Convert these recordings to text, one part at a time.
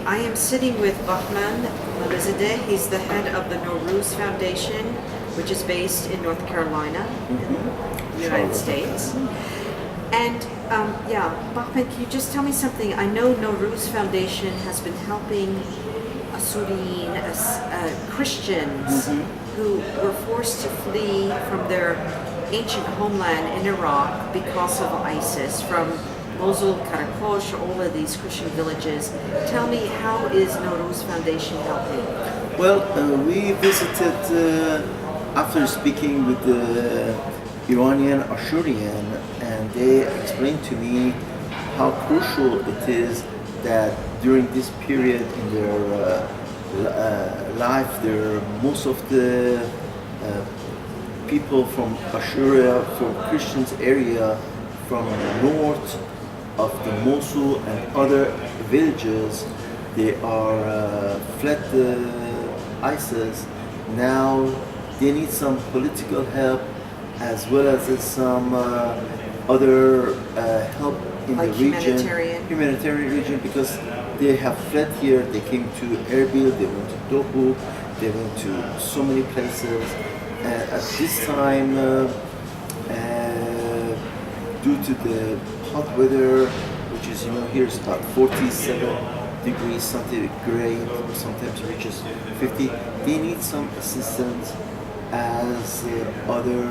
I am sitting with Bahman Malizadeh. He's the head of the Norooz Foundation, which is based in North Carolina, in the United States. And Bahman, can you just tell me something? I know Norooz Foundation has been helping Assyrian Christians who were forced to flee from their ancient homeland in Iraq because of ISIS, from Mosul, Karakosh, all of these Christian villages. Tell me, how is Norooz Foundation helping? Well, we visited after speaking with the Iranian Assyrian, and they explained to me how crucial it is that during this period in their life, most of the people from Assyria, from Christians area, from the north of the Mosul and other villages, they are fled the ISIS. Now they need some political help as well as some other help in like the region, humanitarian region, because they have fled here. They came to Erbil, they went to Dohuk, they went to so many places. At this time, due to the hot weather, which is, here is about 47 degrees centigrade, sometimes reaches 50, they need some assistance as other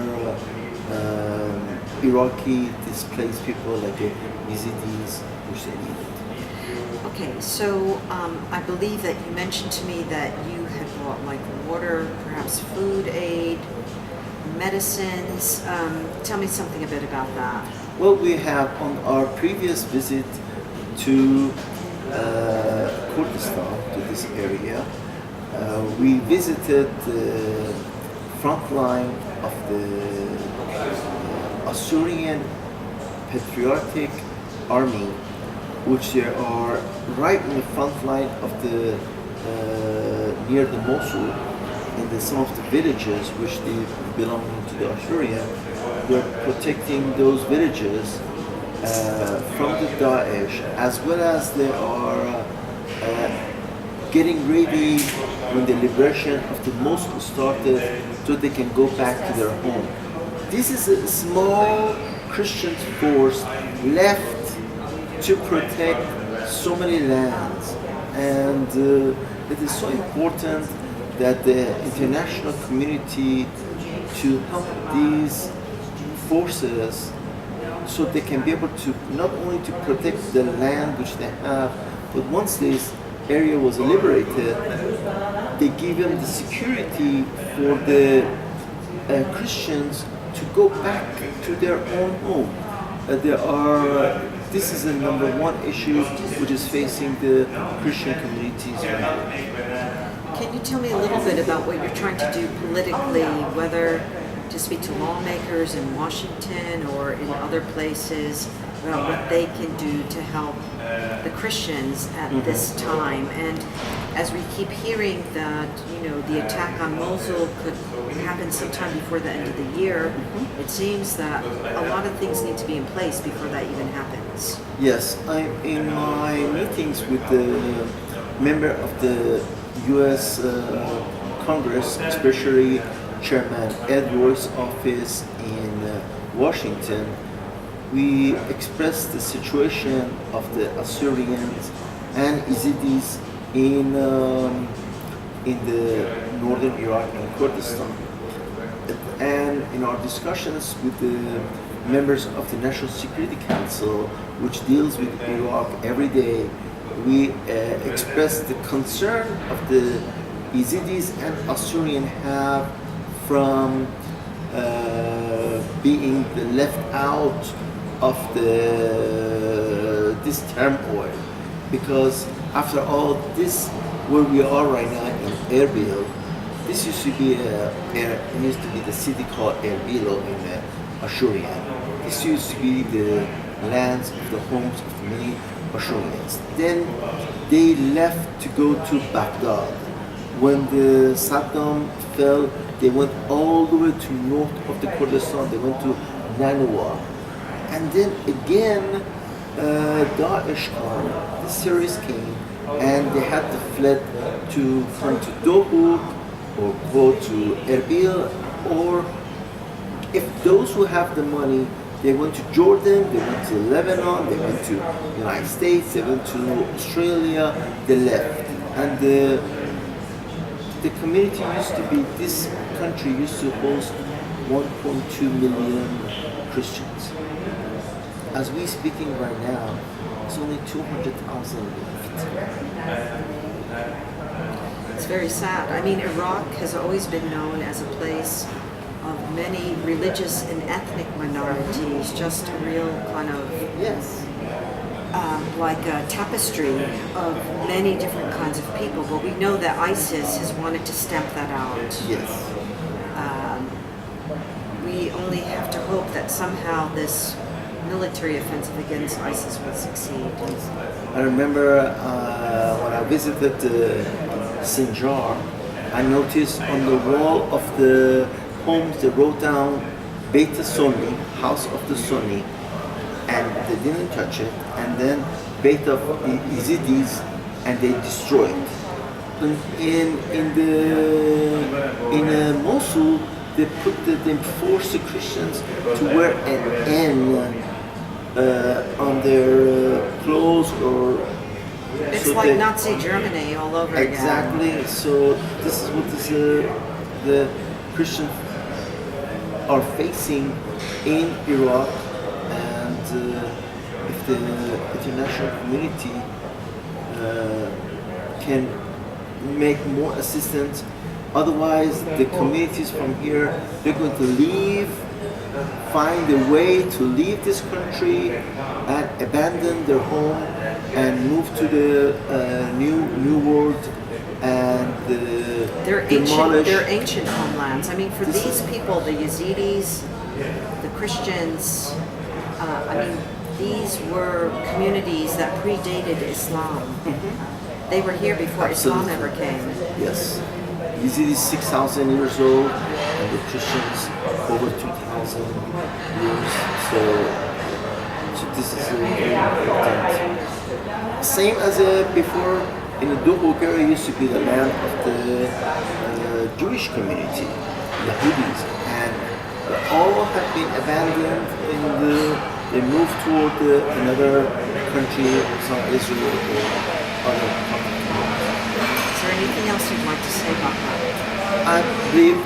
Iraqi displaced people like the Yazidis, which they needed. Okay, so I believe that you mentioned to me that you had brought like water, perhaps food aid, medicines. Tell me something a bit about that. Well, we have on our previous visit to Kurdistan, to this area, we visited the front line of the Assyrian Patriotic Army, which they are right in the front line of the near the Mosul, in some of the villages which they belong to the Assyrian. They're protecting those villages from the Daesh, as well as they are getting ready when the liberation of the Mosul started, so they can go back to their home. This is a small Christian force left to protect so many lands, and it is so important that the international community to help these forces so they can be able to not only to protect the land which they have, but once this area was liberated, they give them the security for the Christians to go back to their own home. This is the number one issue which is facing the Christian communities right now. Can you tell me a little bit about what you're trying to do politically, whether to speak to lawmakers in Washington or in other places, about what they can do to help the Christians at this time? And as we keep hearing that, the attack on Mosul could happen sometime before the end of the year, it seems that a lot of things need to be in place before that even happens. Yes, in my meetings with the member of the U.S. Congress, especially Chairman Ed Royce's office in Washington, we expressed the situation of the Assyrians and Yazidis in the northern Iraq and Kurdistan. And in our discussions with the members of the National Security Council, which deals with Iraq every day, we expressed the concern of the Yazidis and Assyrian have from being left out of this turmoil, because after all, this where we are right now in Erbil, this used to be the city called Erbil in Assyrian. This used to be the lands of the homes of many Assyrians. Then they left to go to Baghdad. When the Saddam fell, they went all the way to north of the Kurdistan. They went to Nanua. And then again, Daesh, this series came and they had to fled to come to Dohuk or go to Erbil, or if those who have the money, they went to Jordan, they went to Lebanon, they went to United States, they went to Australia, they left. And the community used to be, this country used to host 1.2 million Christians. As we speaking right now, it's only 200,000 left. It's very sad. I mean, Iraq has always been known as a place of many religious and ethnic minorities, just a real kind of, Yes. like a tapestry of many different kinds of people. But we know that ISIS has wanted to stamp that out. Yes. We only have to hope that somehow this military offensive against ISIS will succeed. I remember when I visited Sinjar, I noticed on the wall of the homes they wrote down Beit Sunni, house of the Sunni, and they didn't touch it, and then Beit of the Yazidis, and they destroyed. In Mosul, they forced the Christians to wear an N on their clothes, or It's so like they- Nazi Germany all over again. Exactly. So this is what the Christians are facing in Iraq, and if the international community can make more assistance, otherwise the communities from here, they're going to leave, find a way to leave this country and abandon their home and move to the new world and demolish. They're ancient homelands. I mean, for these people, the Yazidis, the Christians, I mean, these were communities that predated Islam. They were here before Islam Absolutely. ever came. Yes. Yazid is 6,000 years old, and the Christians over 2,000 years. So this is very important. Same as before, in the Dohuk area used to be the land of the Jewish community, the Yahudis, and all have been abandoned. They moved toward another country, some Israel or other countries. Is there anything else you'd like to say about that? I believe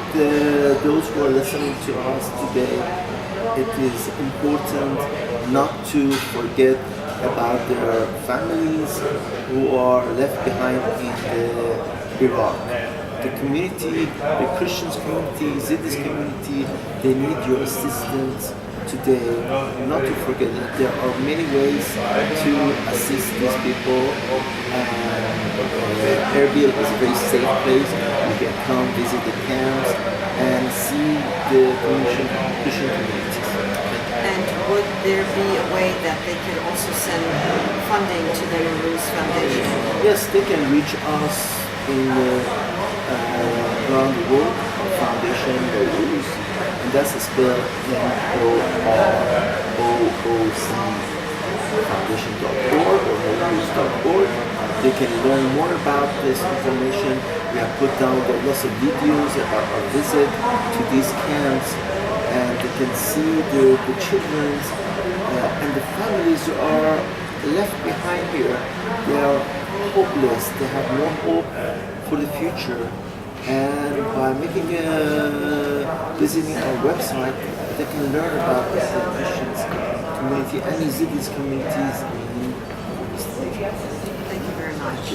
those who are listening to us today, it is important not to forget about their families who are left behind in Iraq. The community, the Christian community, Zidis community, they need your assistance today. Not to forget that there are many ways to assist these people. Erbil is a very safe place. You can come visit the camps and see the Christian communities. And would there be a way that they could also send funding to the Norooz Foundation? Yes, they can reach us in around the world, Foundation Norooz, and that's spelled Norooz Foundation.org or Norooz.org. They can learn more about this information. We have put down lots of videos about our visit to these camps, and they can see the children and the families who are left behind here. They are hopeless. They have no hope for the future. And by visiting our website, they can learn about the Christian community and Yazidis communities in East Asia. Thank you very much.